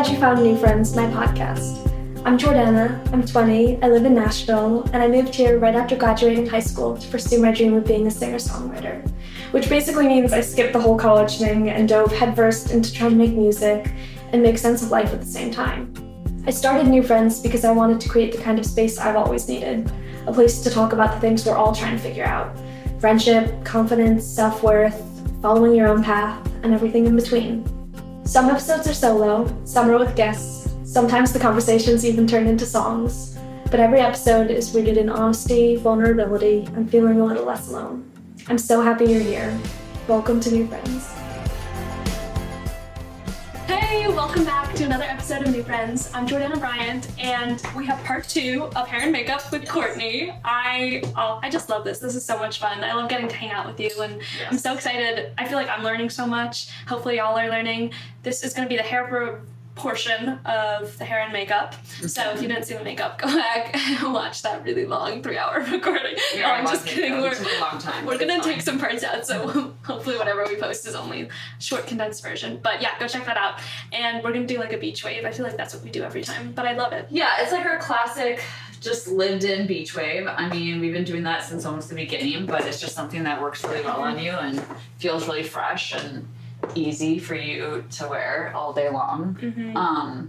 glad you found New Friends, my podcast. I'm Jordana, I'm 20, I live in Nashville, and I moved here right after graduating high school to pursue my dream of being a singer-songwriter, which basically means I skipped the whole college thing and dove headfirst into trying to make music and make sense of life at the same time. I started New Friends because I wanted to create the kind of space I've always needed, a place to talk about the things we're all trying to figure out: friendship, confidence, self-worth, following your own path, and everything in between. Some episodes are solo, some are with guests, sometimes the conversations even turn into songs, but every episode is rooted in honesty, vulnerability, and feeling a little less alone. I'm so happy you're here. Welcome to New Friends. Hey, welcome back to another episode of New Friends. I'm Jordana Bryant, and we have part 2 of hair and makeup with Courtney. I just love this. This is so much fun. I love getting to hang out with you, and I'm so excited. I feel like I'm learning so much. Hopefully y'all are learning. This is going to be the hair portion of the hair and makeup. So if you didn't see the makeup, go back and watch that really long 3-hour recording. Yeah, I'm just kidding. It took a long time. We're gonna take some parts out, so hopefully whatever we post is only a short condensed version. But yeah, go check that out. And we're gonna do like a beach wave. I feel like that's what we do every time, but I love it. Yeah, it's like our classic just lived in beach wave. I mean, we've been doing that since almost the beginning, but it's just something that works really well on you and feels really fresh and easy for you to wear all day long. Mm-hmm.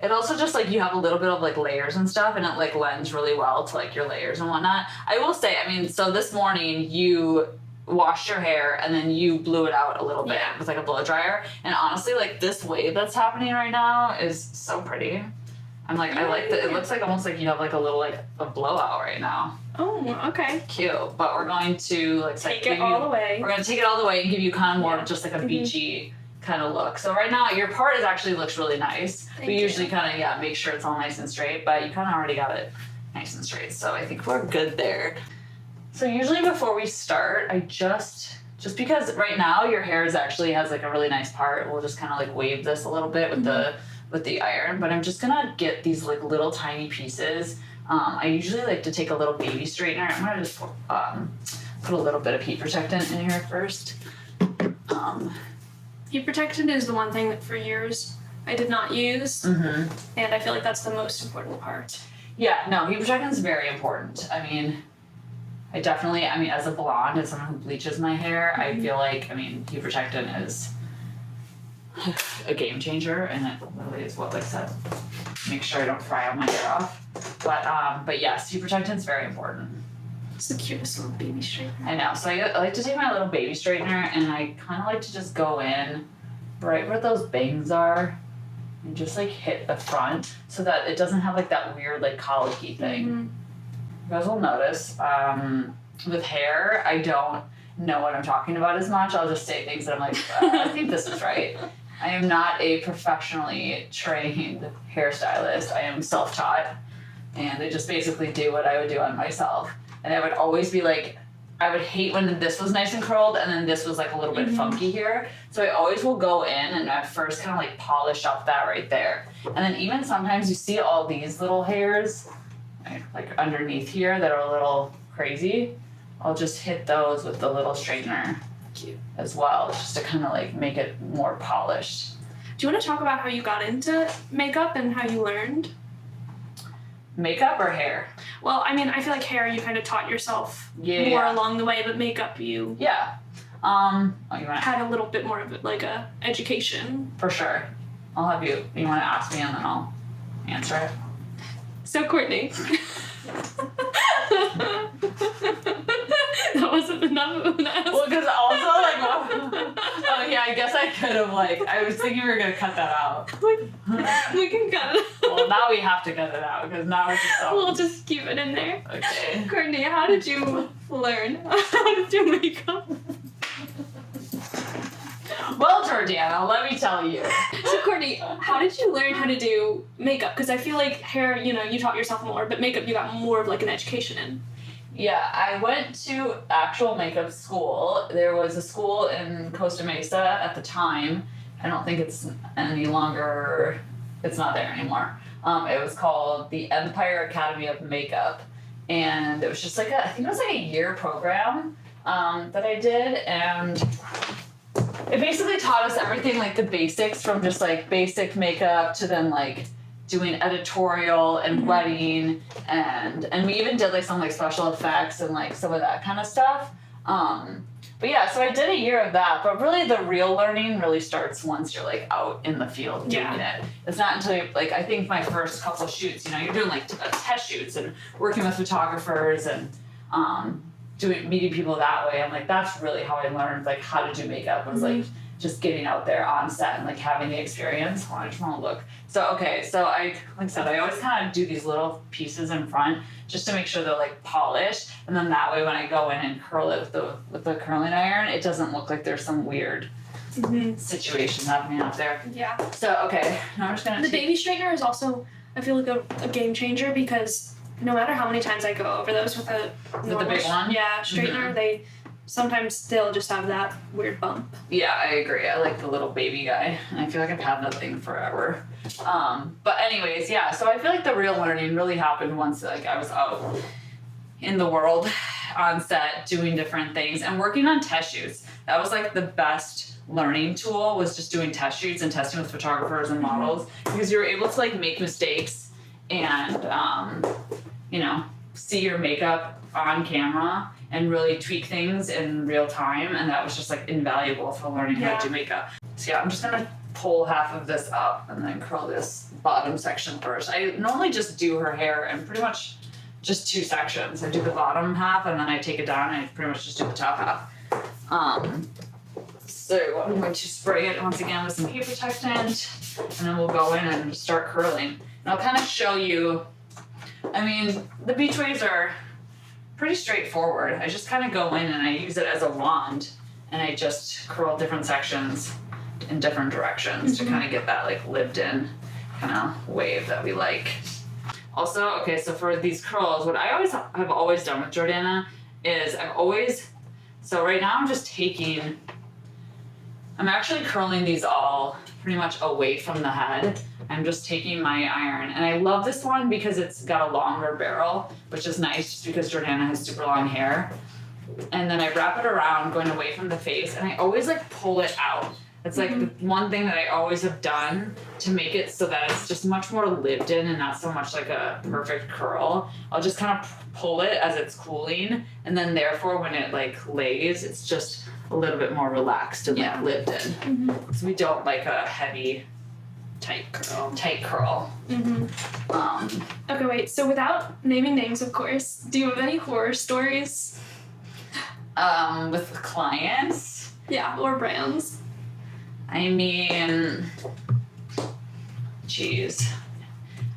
It also just like you have a little bit of like layers and stuff, and it like lends really well to like your layers and whatnot. I will say, I mean, so this morning you washed your hair and then you blew it out a little bit with like a blow dryer, and honestly like this wave that's happening right now is so pretty. I'm like, I like that. It looks like almost like you have like a little like a blowout right now. Oh, okay. Cute. But we're going to like take it all the way. We're gonna take it all the way and give you kind of more of just like a beachy kind of look. So right now your part actually looks really nice. We usually kind of make sure it's all nice and straight, but you kind of already got it nice and straight. So I think we're good there. So usually before we start, I just because right now your hair actually has like a really nice part, we'll just kind of like wave this a little bit with the iron, but I'm just gonna get these like little tiny pieces. I usually like to take a little baby straightener. I'm gonna just put a little bit of heat protectant in here first. Heat protectant is the one thing that for years I did not use, and I feel like that's the most important part. Yeah, no, heat protectant is very important. I mean, as a blonde, as someone who bleaches my hair, I feel like, heat protectant is a game changer, and it really is what, like I said, make sure I don't fry all my hair off. But yes, heat protectant is very important. It's the cutest little baby straightener. I know. So I like to take my little baby straightener, and I kind of like to just go in right where those bangs are and just like hit the front so that it doesn't have like that weird like colicky thing. You guys will notice with hair, I don't know what I'm talking about as much. I'll just say things that I'm like, I think this is right. I am not a professionally trained hairstylist. I am self-taught, and I just basically do what I would do on myself. And I would always be like, I would hate when this was nice and curled and then this was like a little bit funky here. So I always will go in and at first kind of like polish up that right there. And then even sometimes you see all these little hairs like underneath here that are a little crazy. I'll just hit those with the little straightener as well, just to kind of like make it more polished. Do you want to talk about how you got into makeup and how you learned? Makeup or hair? Well, I feel like hair you kind of taught yourself more along the way, but makeup you had a little bit more of it, like a education. For sure. I'll have you want to ask me and then I'll answer it. So Courtney. That wasn't enough of an ask. Well, because also I guess I could have I was thinking we were going to cut that out. We can cut it out. Well, now we have to cut it out because now it's just We'll just keep it in there. Okay. Courtney, how did you learn how to do makeup? Well, Jordana, let me tell you. So, Courtney, how did you learn how to do makeup? Because I feel like hair, you taught yourself more, but makeup you got more of like an education in. Yeah, I went to actual makeup school. There was a school in Costa Mesa at the time. I don't think it's any longer, it's not there anymore. It was called the Empire Academy of Makeup. And it was just I think it was like a year program that I did. And it basically taught us everything, like the basics, from just like basic makeup to then like doing editorial and wedding, and we even did like some like special effects and like some of that kind of stuff. But yeah, so I did a year of that, but really the real learning really starts once you're like out in the field doing it. It's not until like, I think my first couple shoots, you know, you're doing like test shoots and working with photographers and meeting people that way. I'm like, that's really how I learned like how to do makeup, was like just getting out there on set and like having the experience. I just want to look. So okay, so like I said, I always kind of do these little pieces in front just to make sure they're like polished, and then that way when I go in and curl it with the curling iron, it doesn't look like there's some weird situation happening out there. Yeah. So okay, now I'm just gonna. The baby straightener is also, I feel like a game changer, because no matter how many times I go over those with a the big one? Yeah, straightener, they sometimes still just have that weird bump. Yeah, I agree. I like the little baby guy, and I feel like I've had that thing forever. But anyways, yeah, so I feel like the real learning really happened once like I was out in the world on set doing different things and working on test shoots. That was like the best learning tool, was just doing test shoots and testing with photographers and models, because you were able to like make mistakes and you know, see your makeup on camera and really tweak things in real time, and that was just like invaluable for learning how to do makeup. So yeah, I'm just gonna pull half of this up and then curl this bottom section first. I normally just do her hair in pretty much just 2 sections. I do the bottom half and then I take it down and I pretty much just do the top half. So I'm going to spray it once again with some heat protectant, and then we'll go in and start curling. And I'll kind of show you, I mean, the beach waves are pretty straightforward. I just kind of go in and I use it as a wand, and I just curl different sections in different directions to kind of get that like lived in kind of wave that we like. Also, okay, so for these curls, what I have always done with Jordana is so right now I'm actually curling these all pretty much away from the head. I'm just taking my iron, and I love this one because it's got a longer barrel, which is nice just because Jordana has super long hair. And then I wrap it around going away from the face, and I always like pull it out. It's like the one thing that I always have done to make it so that it's just much more lived in and not so much like a perfect curl. I'll just kind of pull it as it's cooling, and then therefore when it like lays, it's just a little bit more relaxed and like lived in. So we don't like a heavy tight curl. Okay, wait, so without naming names, of course, do you have any horror stories? With clients? Yeah, or brands. I mean,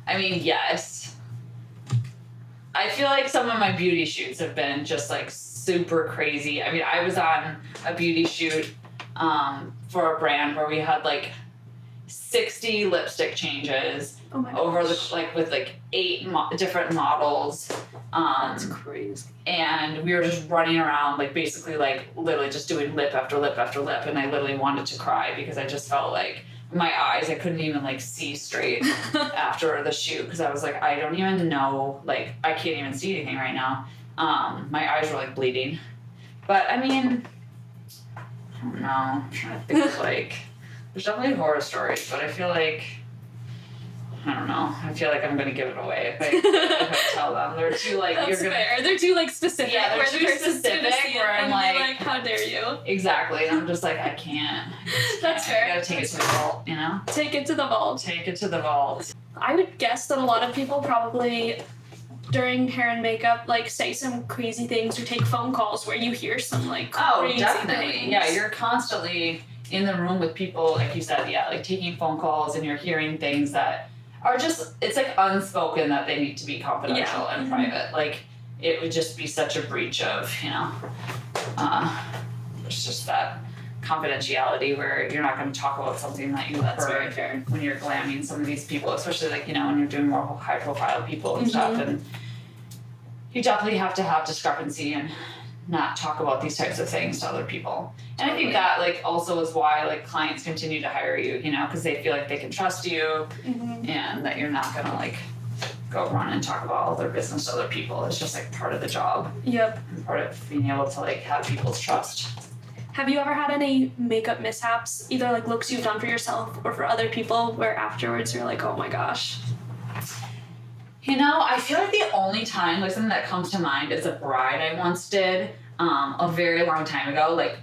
yes. I feel like some of my beauty shoots have been just like super crazy. I mean, I was on a beauty shoot for a brand where we had like 60 lipstick changes over with like 8 different models. That's crazy. And we were just running around like basically like literally just doing lip after lip after lip, and I literally wanted to cry because I just felt like my eyes, I couldn't even like see straight after the shoot, because I was like, I don't even know, like I can't even see anything right now. My eyes were like bleeding. But I mean, I don't know, I'm trying to think of like, there's definitely horror stories, but I feel like, I don't know, I feel like I'm gonna give it away if I tell them. They're too like, That's fair. They're too like specific. Yeah, they're where too the person's specific gonna see it where I'm and like, be like, how dare you? Exactly, and I'm just like, I can't. That's fair. I gotta take it to the vault, you know? Take it to the vault. Take it to the vault. I would guess that a lot of people probably during hair and makeup like say some crazy things or take phone calls where you hear some like crazy definitely. things. Yeah, you're constantly in the room with people, like you said, like taking phone calls, and you're hearing things that are just, it's like unspoken that they need to be confidential and private. Like it would just be such a breach of, you know, it's just that confidentiality where you're not going to talk about something that you heard when you're glamming some of these people, especially like, you know, when you're doing more high profile people and stuff. And you definitely have to have discrepancy and not talk about these types of things to other people. And I think that like also is why like clients continue to hire you, you know, because they feel like they can trust you and that you're not gonna like go run and talk about all their business to other people. It's just like part of the job. Yep. And part of being able to like have people's trust. Have you ever had any makeup mishaps, either like looks you've done for yourself or for other people, where afterwards you're like, oh my gosh? You know, I feel like the only time, like something that comes to mind is a bride I once did a very long time ago, like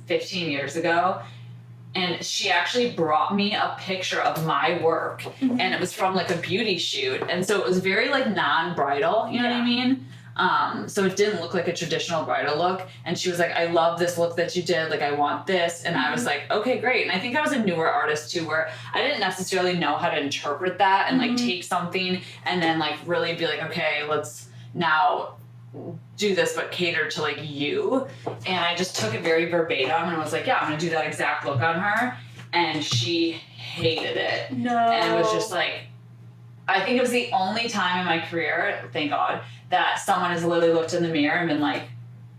15 years ago. And she actually brought me a picture of my work, and it was from like a beauty shoot. And so it was very like non-bridal, you know what I mean? So it didn't look like a traditional bridal look. And she was like, I love this look that you did. Like, I want this. And I was like, okay, great. And I think I was a newer artist too, where I didn't necessarily know how to interpret that and like take something and then like really be like, okay, let's now do this but cater to like you. And I just took it very verbatim and was like, yeah, I'm gonna do that exact look on her. And she hated it. No. And it was just like, I think it was the only time in my career, thank God, that someone has literally looked in the mirror and been like,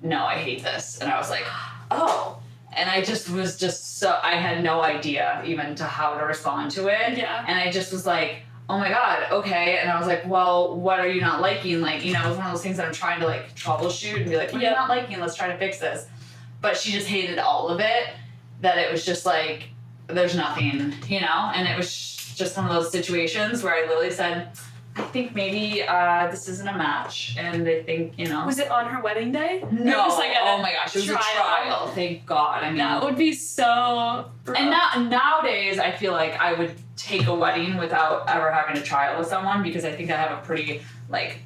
no, I hate this. And I was like, oh. And I just was so, I had no idea even to how to respond to it. Yeah. And I just was like, oh my God, okay. And I was like, well, what are you not liking? Like, you know, it was one of those things that I'm trying to like troubleshoot and be like, what are you not liking? Let's try to fix this. But she just hated all of it, that it was just like, there's nothing, you know? And it was just one of those situations where I literally said, I think maybe this isn't a match. And I think, you know. Was it on her wedding day? No. It was like oh my gosh, it was a trial. Thank God. I mean, that would be so rough. And nowadays, I feel like I would take a wedding without ever having a trial with someone, because I think I have a pretty like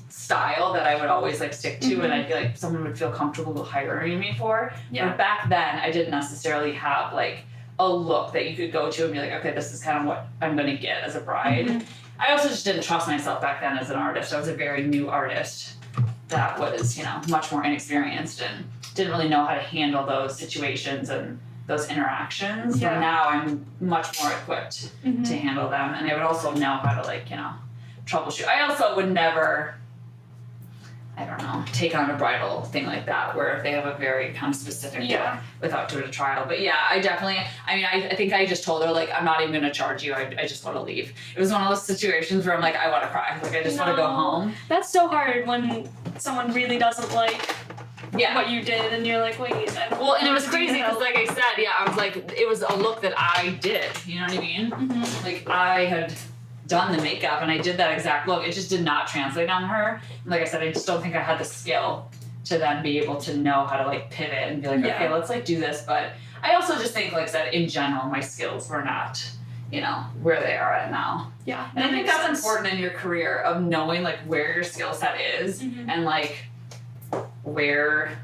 style that I would always like stick to, and I feel like someone would feel comfortable hiring me for. Yeah. But back then, I didn't necessarily have like a look that you could go to and be like, okay, this is kind of what I'm gonna get as a bride. I also just didn't trust myself back then as an artist. I was a very new artist that was, you know, much more inexperienced and didn't really know how to handle those situations and those interactions. Yeah. But now I'm much more equipped to handle them, and I would also know how to like, you know, troubleshoot. I also would never, I don't know, take on a bridal thing like that, where if they have a very kind of specific look without doing a trial. But yeah, I definitely, I mean, I think I just told her, like, I'm not even going to charge you. I just want to leave. It was one of those situations where I'm like, I want to cry. Like, I just want to go home. That's so hard when someone really doesn't like what you did, and you're like, wait. Well, and it was crazy because, like I said, I was like, it was a look that I did. You know what I mean? Like, I had done the makeup and I did that exact look. It just did not translate on her. And like I said, I just don't think I had the skill to then be able to know how to like pivot and be like, okay, let's like do this. But I also just think, like I said, in general, my skills were not, you know, where they are at now. Yeah. And I think that's important in your career, of knowing like where your skill set is and like where,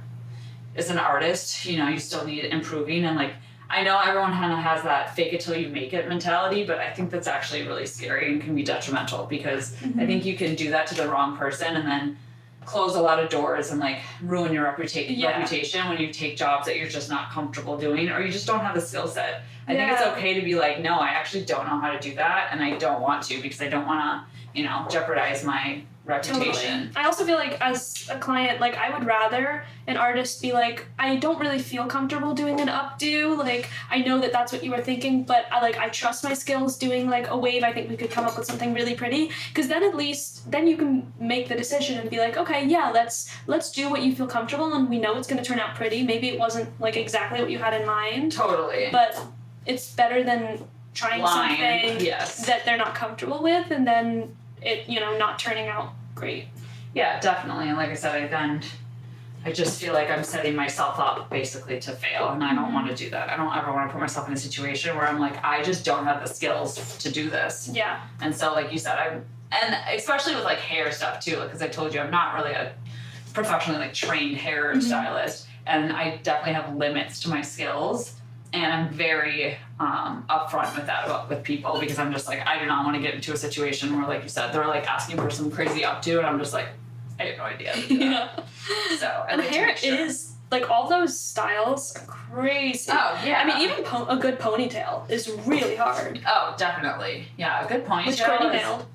as an artist, you know, you still need improving. And like, I know everyone kind of has that fake it till you make it mentality, but I think that's actually really scary and can be detrimental, because I think you can do that to the wrong person and then close a lot of doors and like ruin your reputation when you take jobs that you're just not comfortable doing, or you just don't have the skill set. I think it's okay to be like, no, I actually don't know how to do that, and I don't want to, because I don't want to, you know, jeopardize my reputation. Totally. I also feel like, as a client, like, I would rather an artist be like, I don't really feel comfortable doing an updo. Like, I know that that's what you were thinking, but I trust my skills doing like a wave. I think we could come up with something really pretty, because then at least then you can make the decision and be like, okay, yeah, let's do what you feel comfortable, and we know it's going to turn out pretty. Maybe it wasn't like exactly what you had in mind. Totally. But it's better than trying something that they're not comfortable with, and then it, you know, not turning out great. Yeah, definitely. And like I said, I just feel like I'm setting myself up basically to fail, and I don't want to do that. I don't ever want to put myself in a situation where I'm like, I just don't have the skills to do this. Yeah. And so, like you said, and especially with like hair stuff too, because I told you I'm not really a professionally like trained hair stylist, and I definitely have limits to my skills. And I'm very upfront with that with people, because I'm just like, I do not want to get into a situation where, like you said, they're like asking for some crazy updo, and I'm just like, I have no idea. So, and hair is like, all those styles are crazy. Oh yeah. I mean, even a good ponytail is really hard. Oh, definitely. Yeah, a good ponytail. Which Courtney nailed.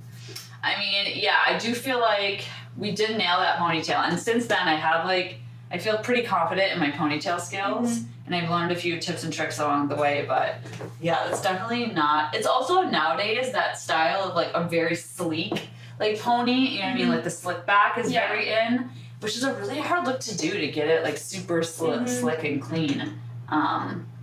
I mean, yeah, I do feel like we did nail that ponytail, and since then I feel pretty confident in my ponytail skills. And I've learned a few tips and tricks along the way, but yeah, it's definitely not. It's also nowadays that style of like a very sleek like pony, you know what I mean? Like the slick back is very in. which is a really hard look to do to get it like super slick and clean.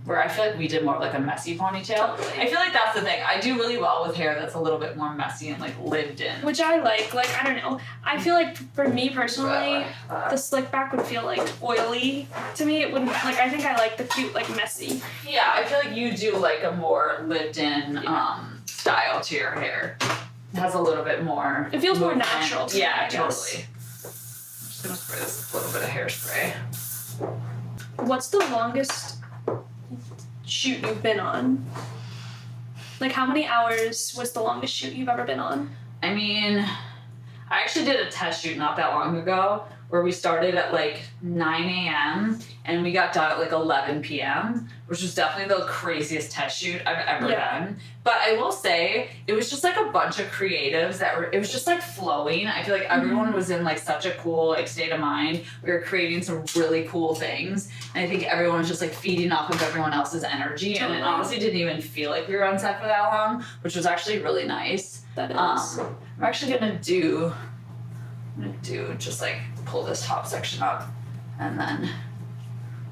Where I feel like we did more of like a messy ponytail. Totally. I feel like that's the thing. I do really well with hair that's a little bit more messy and like lived in. Which I like. Like, I don't know. I feel like for me personally, the slick back would feel like oily to me. It wouldn't, like, I think I like the cute, like, messy. Yeah, I feel like you do like a more lived in style to your hair. It has a little bit more. It feels more movement. natural to me, Yeah, I guess. totally. I'm just gonna spray this little bit of hairspray. What's the longest shoot you've been on? Like, how many hours was the longest shoot you've ever been on? I mean, I actually did a test shoot not that long ago where we started at like 9 a.m. and we got done at like 11 p.m., which was definitely the craziest test shoot I've ever done. But I will say, it was just like a bunch of creatives it was just like flowing. I feel like everyone was in like such a cool like state of mind. We were creating some really cool things. And I think everyone was just like feeding off of everyone else's energy. Totally. And it honestly didn't even feel like we were on set for that long, which was actually really nice. That is. I'm actually gonna do just like pull this top section up and then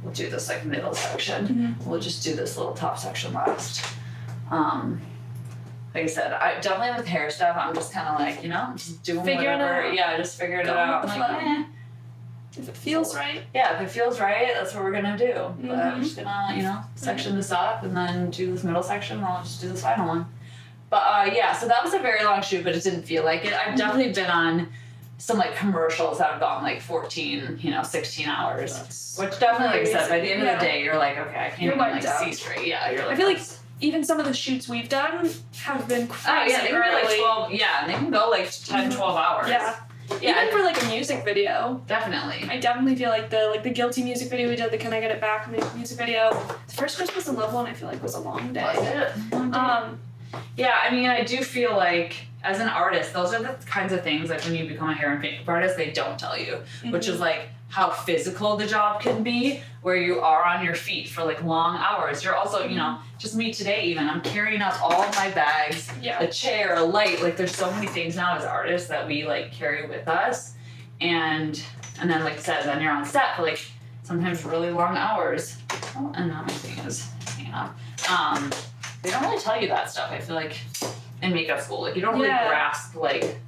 we'll do this like middle section. We'll just do this little top section last. Like I said, I definitely with hair stuff, I'm just kind of like, just doing Figuring whatever. it out. Yeah, just figuring it Going out. with I'm the like, flow. If it feels right. Yeah, if it feels right, that's what we're gonna do. But I'm just gonna, section this up and then do this middle section and I'll just do this final one. But yeah, so that was a very long shoot, but it didn't feel like it. I've definitely been on some like commercials that have gone like 14, 16 hours. Which definitely, like I said, by the end of the day, you're like, okay, I can't even like see straight. Yeah, you're like. I feel like even some of the shoots we've done have been crazy. Oh yeah, they can be like 12. Yeah, they can go like 10, 12 hours. Yeah. Even for like a music video. Definitely. I definitely feel like the Guilty music video we did, the Can I Get It Back music video. The first Christmas in Love one I feel like was a long day. Was it? Yeah, I mean, I do feel like as an artist, those are the kinds of things like when you become a hair and makeup artist, they don't tell you, which is like how physical the job can be, where you are on your feet for like long hours. You're also, just me today even, I'm carrying out all of my bags, a chair, a light, like there's so many things now as artists that we like carry with us. And then like I said, then you're on set for like sometimes really long hours. Oh, and now my thing is hanging up. They don't really tell you that stuff, I feel like, in makeup school. Like, you don't really grasp, like,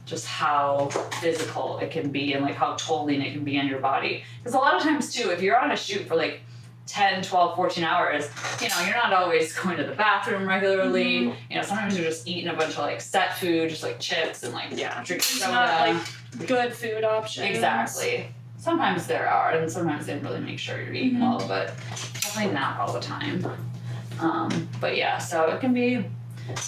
just how physical it can be and, like, how tolling it can be on your body. Because a lot of times, too, if you're on a shoot for, like, 10, 12, 14 hours, you're not always going to the bathroom regularly. Sometimes you're just eating a bunch of, like, set food, just, like, chips and, like, drinking soda. Not, like, good food options. Exactly. Sometimes there are, and sometimes they really make sure you're eating well, but definitely not all the time. But yeah, so it can be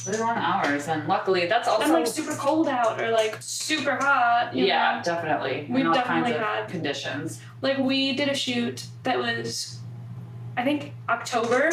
really long hours, and luckily that's also. And like super cold out or like super hot. You know? Definitely. We've all definitely kinds of had conditions. Like we did a shoot that was, I think October,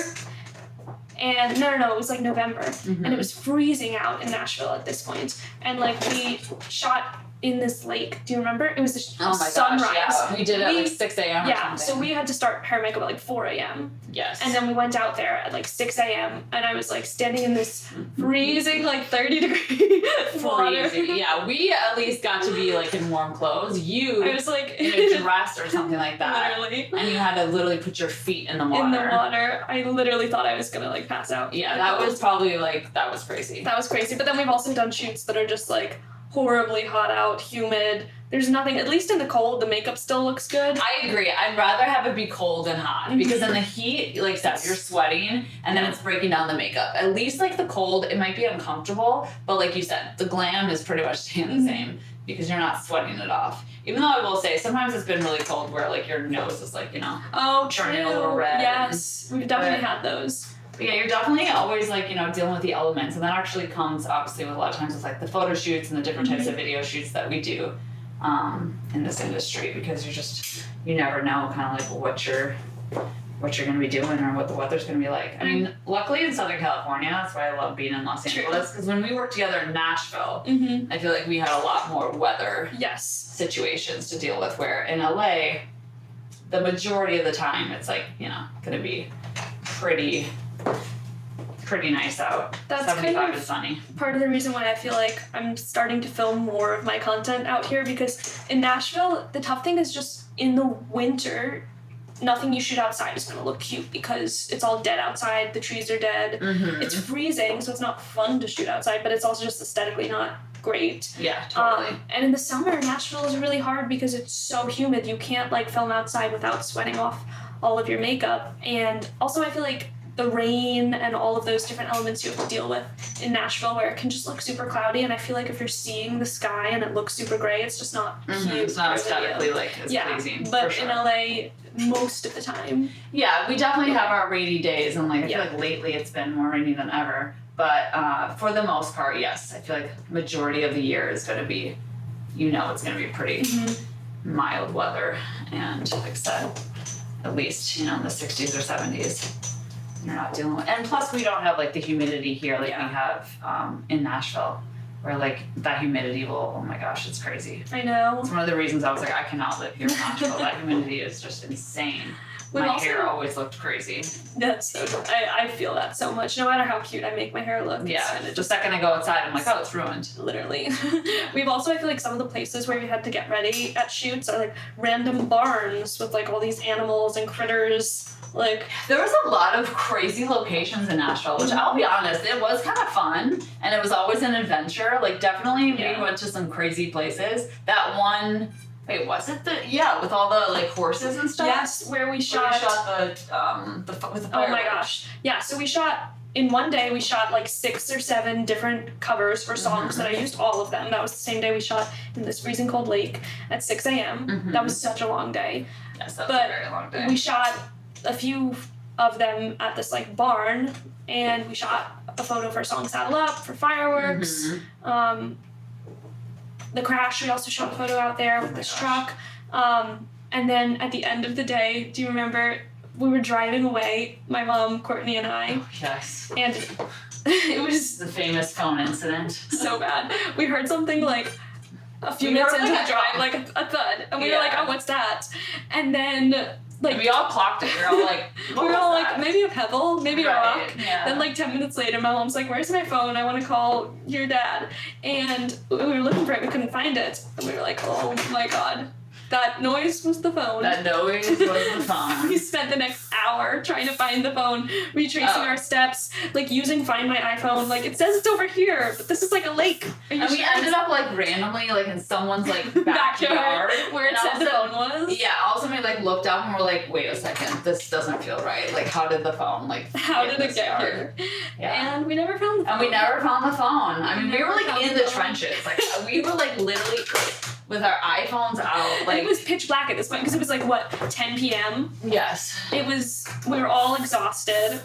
and no, it was like November, and it was freezing out in Nashville at this point, and like we shot in this lake. Do you remember? It was the sunrise. Gosh, yeah. We did it at like 6 a.m. or something. So we had to start hair and makeup at like 4 a.m. Yes. And then we went out there at like 6 a.m. and I was like standing in this freezing like 30-degree water. Yeah, we at least got to be like in warm clothes. I was like in a dress or something like that. Literally. And you had to literally put your feet in the water. In the water. I literally thought I was gonna like pass out. Yeah, that was probably like, that was crazy. That was crazy. But then we've also done shoots that are just like horribly hot out, humid. There's nothing, at least in the cold, the makeup still looks good. I agree. I'd rather have it be cold than hot because in the heat, like I said, you're sweating and then it's breaking down the makeup. At least like the cold, it might be uncomfortable, but like you said, the glam is pretty much staying the same because you're not sweating it off. Even though I will say, sometimes it's been really cold where like your nose is like, turning a little red. Yes, we've definitely had those. But yeah, you're definitely always like, dealing with the elements, and that actually comes obviously with a lot of times with like the photo shoots and the different types of video shoots that we do in this industry, because you never know kind of like what you're going to be doing or what the weather's going to be like. I mean, luckily in Southern California, that's why I love being in Los Angeles, because when we worked together in Nashville, I feel like we had a lot more weather situations to deal with, where in LA, the majority of the time it's like, going to be pretty pretty nice out. That's 75 kind of is sunny. part of the reason why I feel like I'm starting to film more of my content out here, because in Nashville, the tough thing is just in the winter, nothing you shoot outside is going to look cute because it's all dead outside, the trees are dead, it's freezing, so it's not fun to shoot outside, but it's also just aesthetically not great. Yeah, totally. And in the summer, Nashville is really hard because it's so humid. You can't like film outside without sweating off all of your makeup. And also I feel like the rain and all of those different elements you have to deal with in Nashville, where it can just look super cloudy, and I feel like if you're seeing the sky and it looks super gray, it's just not cute. It's not aesthetically like as pleasing. But for sure. in LA, most of the time. Yeah, we definitely have our rainy days, and like I feel like lately it's been more rainy than ever. But for the most part, yes, I feel like majority of the year is going to be, it's going to be pretty mild weather, and like I said, at least in the 60s or 70s. You're not dealing with, and plus we don't have like the humidity here like we have in Nashville, where like that humidity will, oh my gosh, it's crazy. I know. It's one of the reasons I was like, I cannot live here in Nashville. That humidity is just insane. My hair always looked crazy. That's so true. I feel that so much. No matter how cute I make my hair look. Yeah, the second I go outside, I'm like, oh, it's ruined. Literally. We've also, I feel like some of the places where we had to get ready at shoots are like random barns with like all these animals and critters. Like, there was a lot of crazy locations in Nashville, which I'll be honest, it was kind of fun, and it was always an adventure. Like, definitely we went to some crazy places. That one, wait, was it with all the like horses and stuff? Yes, where we shot with the fireworks. Oh my gosh. Yeah, so we shot, in one day we shot like 6 or 7 different covers for songs that I used all of them. That was the same day we shot in this freezing cold lake at 6 a.m. That was such a long day. Yes, that was a very long day. We shot a few of them at this like barn, and we shot a photo for Song Saddle Up, for fireworks. The crash, we also shot a photo out there with this truck. And then at the end of the day, do you remember, we were driving away, my mom, Courtney, and I. Oh, yes. And it was the famous phone incident. So bad. We heard something like a few minutes into the drive, like a thud. And we were like, oh, what's that? And then like, and we all clocked it. We were all like, like, maybe a pebble, maybe a rock. Yeah. Then like 10 minutes later, my mom's like, where's my phone? I want to call your dad. And we were looking for it. We couldn't find it. And we were like, oh my God. That noise was the phone. That noise was the phone. We spent the next hour trying to find the phone, retracing our steps, like using Find My iPhone. Like, it says it's over here, but this is like a lake. And we ended up like randomly like in someone's like backyard where it said the phone was. Yeah, all of a sudden we like looked up and we're like, wait a second, this doesn't feel right. Like, how did the phone how did it get here? Yeah. And we never found the phone. And we never found the phone. I mean, we were like in the trenches. Like, we were like literally with our iPhones out. Like, it was pitch black at this point because it was like, what, 10 p.m.? Yes. We were all exhausted.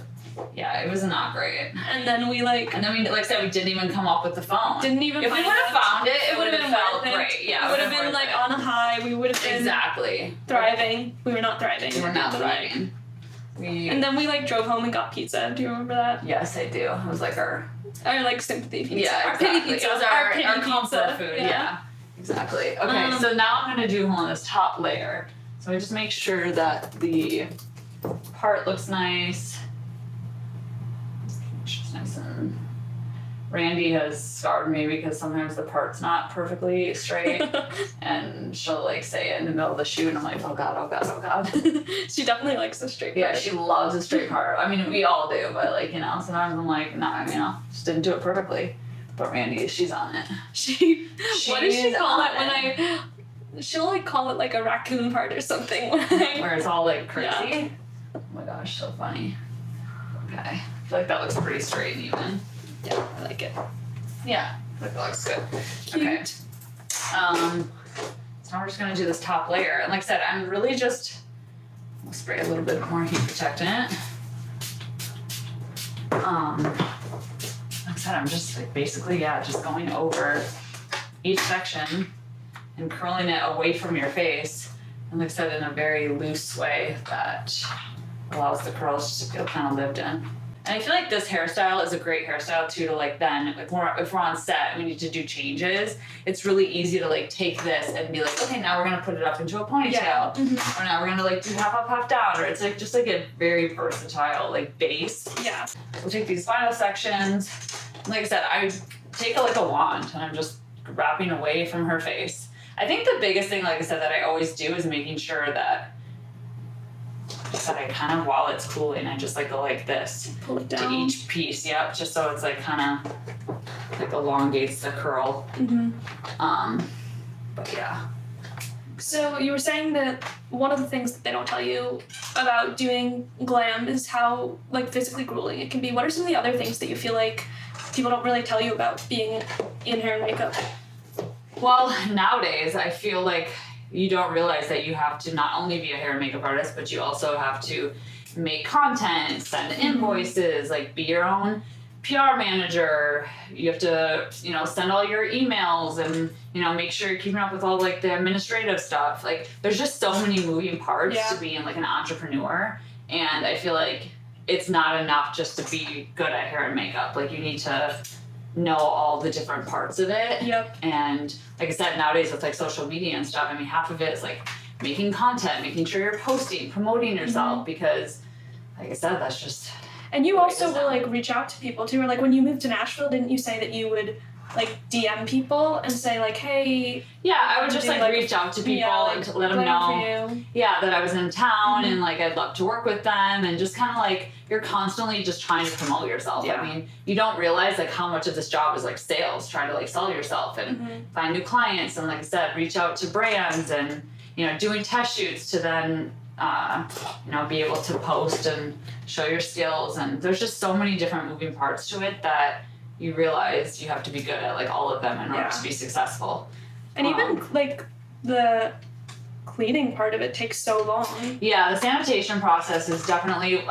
Yeah, it was not great. And then we like I said, we didn't even come up with the phone. Didn't even if find we would have found it, it would have felt great. Yeah, it would have been like on a high. We would have been thriving. We were not thriving. We were not thriving. And then we like drove home and got pizza. Do you remember that? Yes, I do. It was like our like sympathy pizza. Yeah, our exactly. pity pizza. It was our comfort food. Yeah. Exactly. Okay, so now I'm going to do on this top layer. So I just make sure that the part looks nice. It's nice, and Randy has scarred me because sometimes the part's not perfectly straight, and she'll like say it in the middle of the shoot, and I'm like, oh God, oh God, oh God. She definitely likes the straight part. Yeah, she loves a straight part. I mean, we all do, but like, sometimes I'm like, nah, just didn't do it perfectly. But Randy, she's on it. What does she call it when she'll like call it like a raccoon part or something. Where it's all like crazy. Yeah. Oh my gosh, so funny. Okay. I feel like that looks pretty straight and even. Yeah, I like it. Yeah, I think that looks good. Cute. Okay. So now we're just gonna do this top layer. And like I said, I'm really just, we'll spray a little bit more heat protectant. Like I said, I'm just like basically, just going over each section and curling it away from your face. And like I said, in a very loose way that allows the curls to feel kind of lived in. And I feel like this hairstyle is a great hairstyle too to like then if we're on set we need to do changes, it's really easy to like take this and be like, okay, now we're gonna put it up into a ponytail. Or now we're gonna like do half up, half down, or it's like just like a very versatile like base. Yeah. We'll take these final sections. Like I said, I take like a wand and I'm just wrapping away from her face. I think the biggest thing, like I said, that I always do is making sure that I kind of, while it's cooling, I just like go like this. Pull it down. To each piece, yep, just so it's like kind of like elongates the curl. But yeah. So you were saying that one of the things that they don't tell you about doing glam is how like physically grueling it can be. What are some of the other things that you feel like people don't really tell you about being in hair and makeup? Well, nowadays I feel like you don't realize that you have to not only be a hair and makeup artist, but you also have to make content, send invoices, like be your own PR manager. You have to, you know, send all your emails and, you know, make sure you're keeping up with all like the administrative stuff. Like there's just so many moving parts to being like an entrepreneur. And I feel like it's not enough just to be good at hair and makeup. Like you need to know all the different parts of it. And like I said, nowadays with like social media and stuff, I mean, half of it is like making content, making sure you're posting, promoting yourself, because like I said, that's just. And you also will like reach out to people too, or like when you moved to Nashville, didn't you say that you would like DM people and say like, hey. Yeah, I would just like reach out to people and to let them know that I was in town and like I'd love to work with them, and just kind of like you're constantly just trying to promote yourself. I mean, you don't realize like how much of this job is like sales, trying to like sell yourself and find new clients, and like I said, reach out to brands and, you know, doing test shoots to then you know, be able to post and show your skills. And there's just so many different moving parts to it that you realize you have to be good at like all of them in order to be successful. And even like the cleaning part of it takes so long. Yeah, the sanitation process is definitely,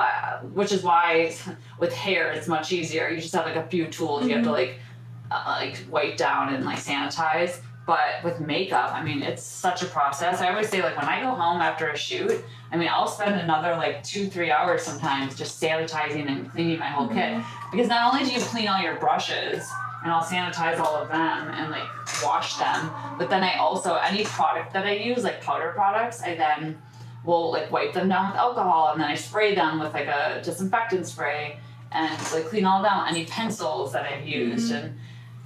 which is why with hair it's much easier. You just have like a few tools you have to like wipe down and like sanitize. But with makeup, I mean, it's such a process. I always say, like, when I go home after a shoot, I mean, I'll spend another, like, 2-3 hours sometimes just sanitizing and cleaning my whole kit. Because not only do you clean all your brushes, and I'll sanitize all of them and, like, wash them, but then I also, any product that I use, like powder products, I then will, like, wipe them down with alcohol, and then I spray them with, like, a disinfectant spray, and, like, clean all down any pencils that I've used, and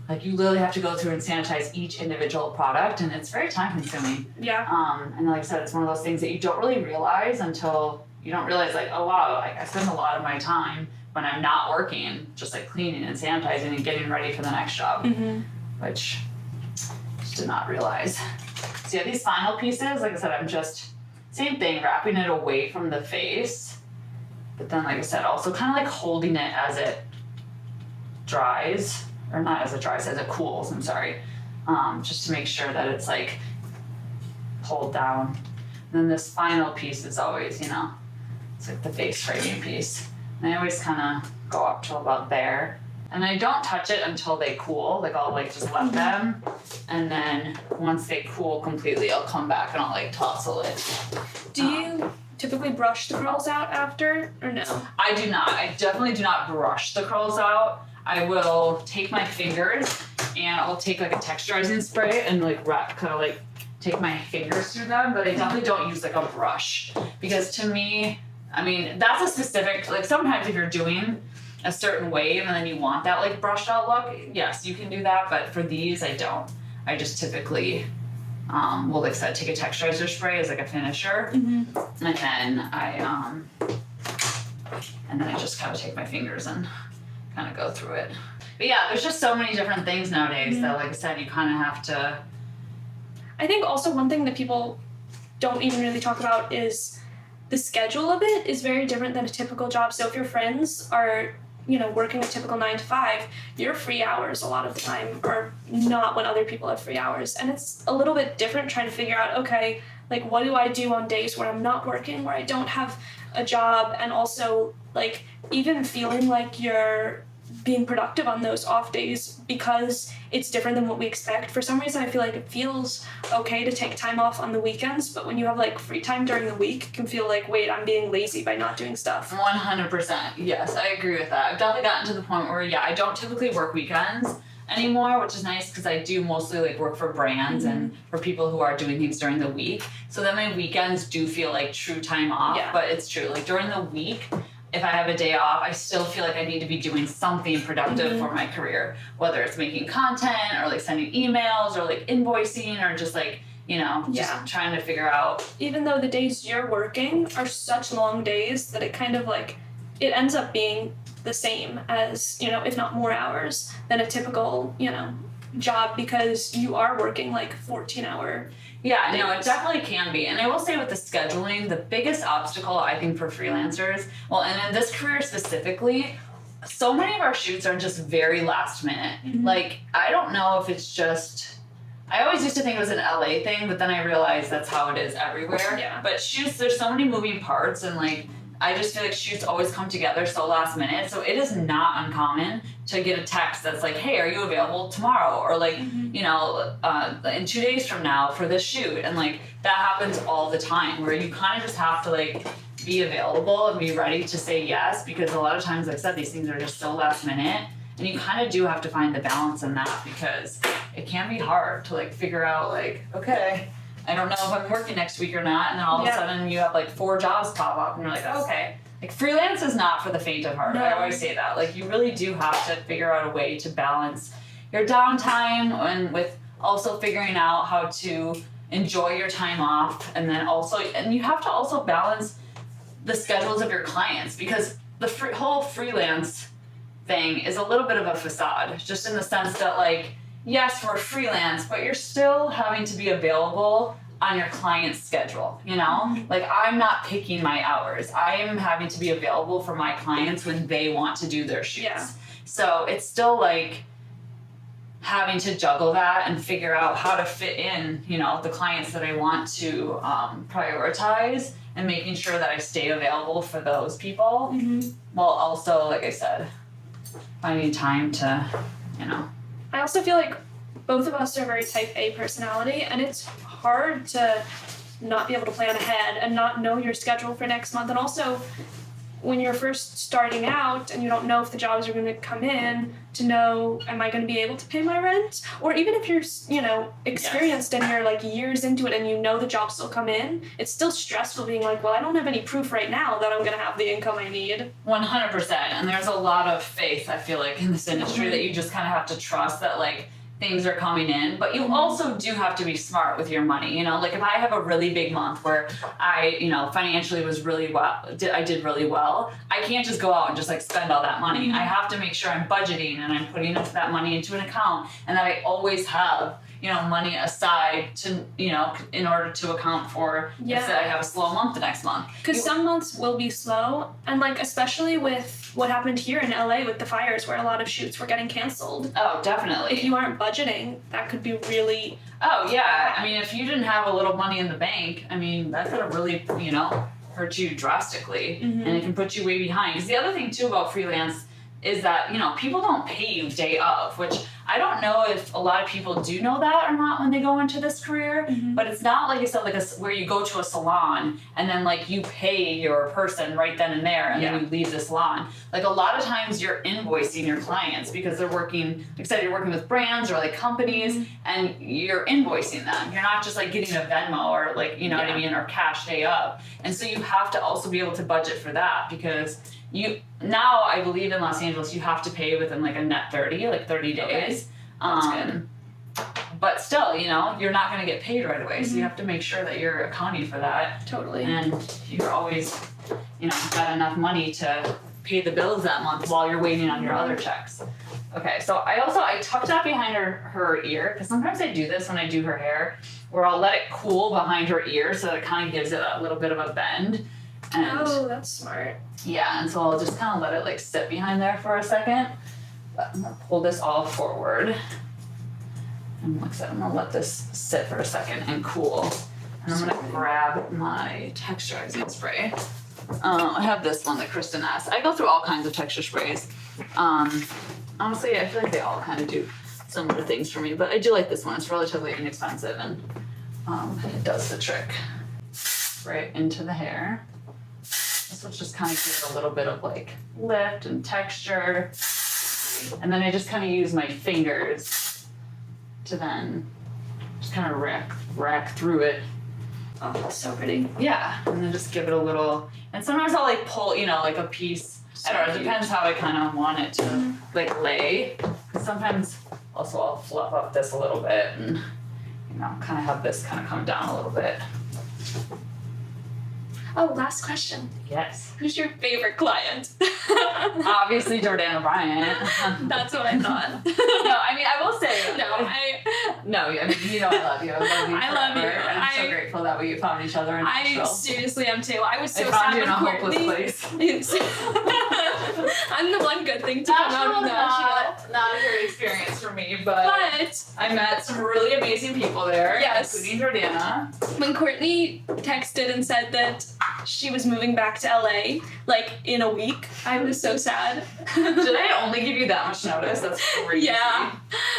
like you literally have to go through and sanitize each individual product, and it's very time consuming. And like I said, it's one of those things that you don't really realize until you don't realize like, oh wow, like I spend a lot of my time when I'm not working just like cleaning and sanitizing and getting ready for the next job, which I just did not realize. So yeah, these final pieces, like I said, I'm just, same thing, wrapping it away from the face, but then like I said, also kind of like holding it as it dries. Or not as it dries, as it cools, I'm sorry. Just to make sure that it's like pulled down. And then this final piece is always, you know, it's like the face framing piece. And I always kind of go up to about there. And I don't touch it until they cool. Like I'll like just let them. And then once they cool completely, I'll come back and I'll like tousle it. Do you typically brush the curls out after or no? I do not. I definitely do not brush the curls out. I will take my fingers and I'll take like a texturizing spray and like kind of like take my fingers through them, but I definitely don't use like a brush, because to me, I mean, that's a specific, like sometimes if you're doing a certain wave and then you want that like brushed out look, yes, you can do that, but for these I don't. I just typically will, like I said, take a texturizer spray as like a finisher, and then I just kind of take my fingers and kind of go through it. But yeah, there's just so many different things nowadays that, like I said, you kind of have to. I think also one thing that people don't even really talk about is the schedule of it is very different than a typical job. So if your friends are, you know, working a typical 9 to 5, your free hours a lot of the time are not when other people have free hours. And it's a little bit different trying to figure out, okay, like what do I do on days where I'm not working, where I don't have a job, and also like even feeling like you're being productive on those off days because it's different than what we expect. For some reason, I feel like it feels okay to take time off on the weekends, but when you have like free time during the week, it can feel like, wait, I'm being lazy by not doing stuff. 100%. Yes, I agree with that. I've definitely gotten to the point where, yeah, I don't typically work weekends anymore, which is nice because I do mostly like work for brands and for people who are doing things during the week. So then my weekends do feel like true time off, but it's true. Like during the week, if I have a day off, I still feel like I need to be doing something productive for my career, whether it's making content or like sending emails or like invoicing or just like, you know, just trying to figure out. Even though the days you're working are such long days that it kind of like, it ends up being the same as, you know, if not more hours than a typical, you know, job because you are working like 14-hour Yeah, days. no, it definitely can be. And I will say with the scheduling, the biggest obstacle I think for freelancers, well, and in this career specifically, so many of our shoots are just very last minute. Like, I don't know if it's just, I always used to think it was an LA thing, but then I realized that's how it is everywhere. Yeah. But shoots, there's so many moving parts and like, I just feel like shoots always come together so last minute. So it is not uncommon to get a text that's like, hey, are you available tomorrow? Or like, you know, in 2 days from now for this shoot. And like, that happens all the time where you kind of just have to like be available and be ready to say yes. Because a lot of times, like I said, these things are just so last minute. And you kind of do have to find the balance in that because it can be hard to like figure out like, okay, I don't know if I'm working next week or not, and then all of a sudden you have like 4 jobs pop up, and you're like, oh, okay. Like freelance is not for the faint of heart. I always say that. Like you really do have to figure out a way to balance your downtime and with also figuring out how to enjoy your time off, and then also, and you have to also balance the schedules of your clients because the whole freelance thing is a little bit of a facade, just in the sense that like, yes, we're freelance, but you're still having to be available on your client's schedule, you know? Like, I'm not picking my hours. I am having to be available for my clients when they want to do their shoots. Yeah. So it's still like having to juggle that and figure out how to fit in, you know, the clients that I want to prioritize and making sure that I stay available for those people while also, like I said, finding time to, you know. I also feel like both of us are very type A personality, and it's hard to not be able to plan ahead and not know your schedule for next month. And also, when you're first starting out and you don't know if the jobs are going to come in, to know, am I going to be able to pay my rent? Or even if you're, you know, experienced and you're like years into it and you know the jobs still come in, it's still stressful being like, well, I don't have any proof right now that I'm going to have the income I need. 100%. And there's a lot of faith, I feel like, in this industry that you just kind of have to trust that, like, things are coming in, but you also do have to be smart with your money. You know, like if I have a really big month where I, you know, financially was really well, I did really well, I can't just go out and just like spend all that money. I have to make sure I'm budgeting and I'm putting that money into an account and that I always have, you know, money aside to, you know, in order to account for if I have a slow month the next month. Because some months will be slow, and like especially with what happened here in LA with the fires where a lot of shoots were getting canceled. Oh, definitely. If you aren't budgeting, that could be really... Oh, yeah. I mean, if you didn't have a little money in the bank, I mean, that could have really, you know, hurt you drastically. And it can put you way behind. Because the other thing, too, about freelance is that, you know, people don't pay you day of, which I don't know if a lot of people do know that or not when they go into this career, but it's not like I said, like where you go to a salon and then like you pay your person right then and there and then you leave the salon. Like a lot of times you're invoicing your clients because they're working, like I said, you're working with brands or like companies and you're invoicing them. You're not just like getting a Venmo or like, you know what I mean, or cash day up. And so you have to also be able to budget for that because now I believe in Los Angeles you have to pay within like a net 30, like 30 days. That's good. But still, you know, you're not going to get paid right away. So you have to make sure that you're accounting for that. Totally. And you're always, you know, got enough money to pay the bills that month while you're waiting on your other checks. Okay, so I tucked that behind her ear because sometimes I do this when I do her hair where I'll let it cool behind her ear so that it kind of gives it a little bit of a bend. And oh, that's smart. yeah, and so I'll just kind of let it like sit behind there for a second. But I'm gonna pull this all forward. And like I said, I'm gonna let this sit for a second and cool. And I'm gonna grab my texturizing spray. I have this one that Kristen asked. I go through all kinds of texture sprays. Honestly, I feel like they all kind of do similar things for me, but I do like this one. It's relatively inexpensive and it does the trick. Right into the hair. This will just kind of give it a little bit of like lift and texture. And then I just kind of use my fingers to then just kind of rack through it. Oh, that's so pretty. Yeah, and then just give it a little, and sometimes I'll like pull, you know, like a piece. I don't know, it depends how I kind of want it to like lay. Sometimes also I'll fluff up this a little bit and, you know, kind of have this kind of come down a little bit. Oh, last question. Yes. Who's your favorite client? Obviously Jordana Bryant. That's what I thought. No, I mean, I will say. No, I mean, you know I love you. I love you I love you. forever, and I'm so grateful that we found each other in Nashville. I seriously am too. I was so I found sad you in a when hopeless Courtney. place. I'm the one good thing to come out of Nashville. Not a great experience for me, but But I met some really amazing people there, Yes. including Jordana. when Courtney texted and said that she was moving back to LA, like in a week, I was so sad. Did I only give you that much notice? That's crazy. Yeah.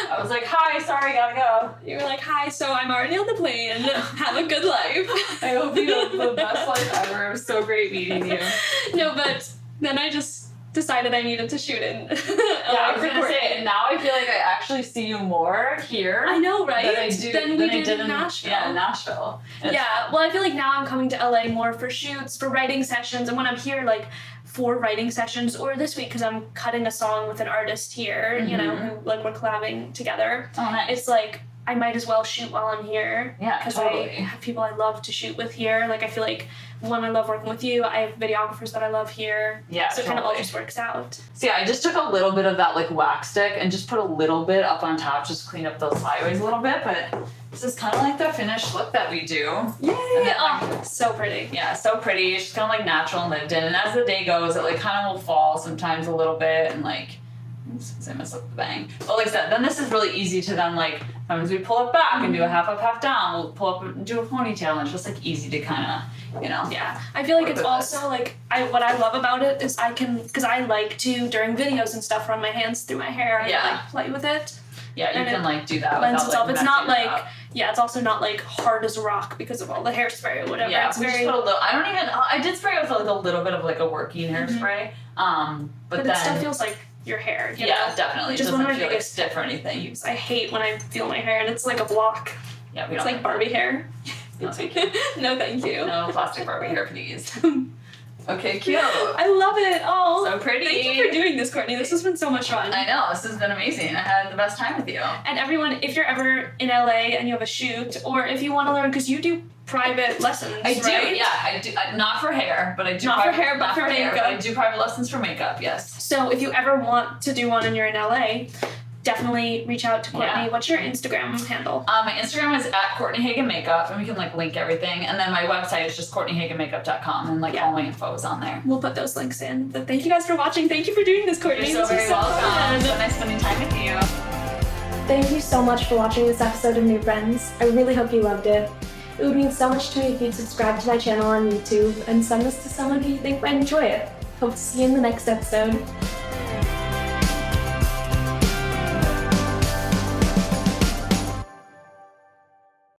I was like, hi, sorry, gotta go. You were like, hi, so I'm already on the plane. Have a good life. I hope you have the best life ever. It was so great meeting you. No, but then I just decided I needed to shoot in. Yeah, I was gonna say, and now I feel like I actually see you more here. I know, right? Than I do Than we did in Nashville. Nashville. Yeah, in Nashville. And Yeah, well, I feel like now I'm coming to LA more for shoots, for writing sessions, and when I'm here, like, for writing sessions, or this week, because I'm cutting a song with an artist here, you know, who, like, we're collabing together. Oh, nice. It's like, I might as well shoot while I'm here. Yeah, Because totally. I have people I love to shoot with here. Like, I feel like, one, I love working with you. I have videographers that I love here. Yeah, So it kind of all totally. just works out. So yeah, I just took a little bit of that like wax stick and just put a little bit up on top, just clean up those flyaways a little bit, but this is kind of like the finished look that we do. Yay! And then, Oh, so pretty. Yeah, so pretty. It's just kind of like natural and lived in. And as the day goes, it like kind of will fall sometimes a little bit and like, oops, I messed up the bang. But like I said, then this is really easy to then like, sometimes we pull it back and do a half up, half down. We'll pull up and do a ponytail and it's just like easy to kind of, you know. Yeah, I feel like Work it's with also like what I love about it is I can, because I like to during videos and stuff run my hands through my hair and Yeah. like play with it. Yeah, you And can it like do that Lends without itself. like It's not messing it like up. yeah, it's also not like hard as a rock because of all the hairspray or whatever. Yeah, it's we very. just put a little. I did spray it with like a little bit of like a working hairspray. But But then it still feels like your hair. You yeah, know? definitely. Which It is doesn't one of my feel like biggest stiff or anything. I hate when I feel my hair and it's like a block. Yeah, we It's don't. like Barbie hair. No, thank you. No, thank you. No plastic Barbie hair, please. Okay, cute. I love it. Oh, So pretty. Thank you for doing this, Courtney. This has been so much fun. I know, this has been amazing. I had the best time with you. And everyone, if you're ever in LA and you have a shoot, or if you want to learn, because you do private lessons, I do, right? yeah, I do. Not for hair, but I do. Not for hair, but not for hair, makeup. but I do private lessons for makeup. Yes. So if you ever want to do one and you're in LA, definitely reach out to Courtney. Yeah. What's your Instagram handle? My Instagram is at Courtney Hagen Makeup, and we can like link everything. And then my website is just CourtneyHagenMakeup.com, and like Yeah. all my info is on there. We'll put those links in. But thank you guys for watching. Thank you for doing this, Courtney. You're so This was very welcome. fun. So nice spending time with you. Thank you so much for watching this episode of New Friends. I really hope you loved it. It would mean so much to me if you'd subscribe to my channel on YouTube and send this to someone who you think might enjoy it. Hope to see you in the next episode.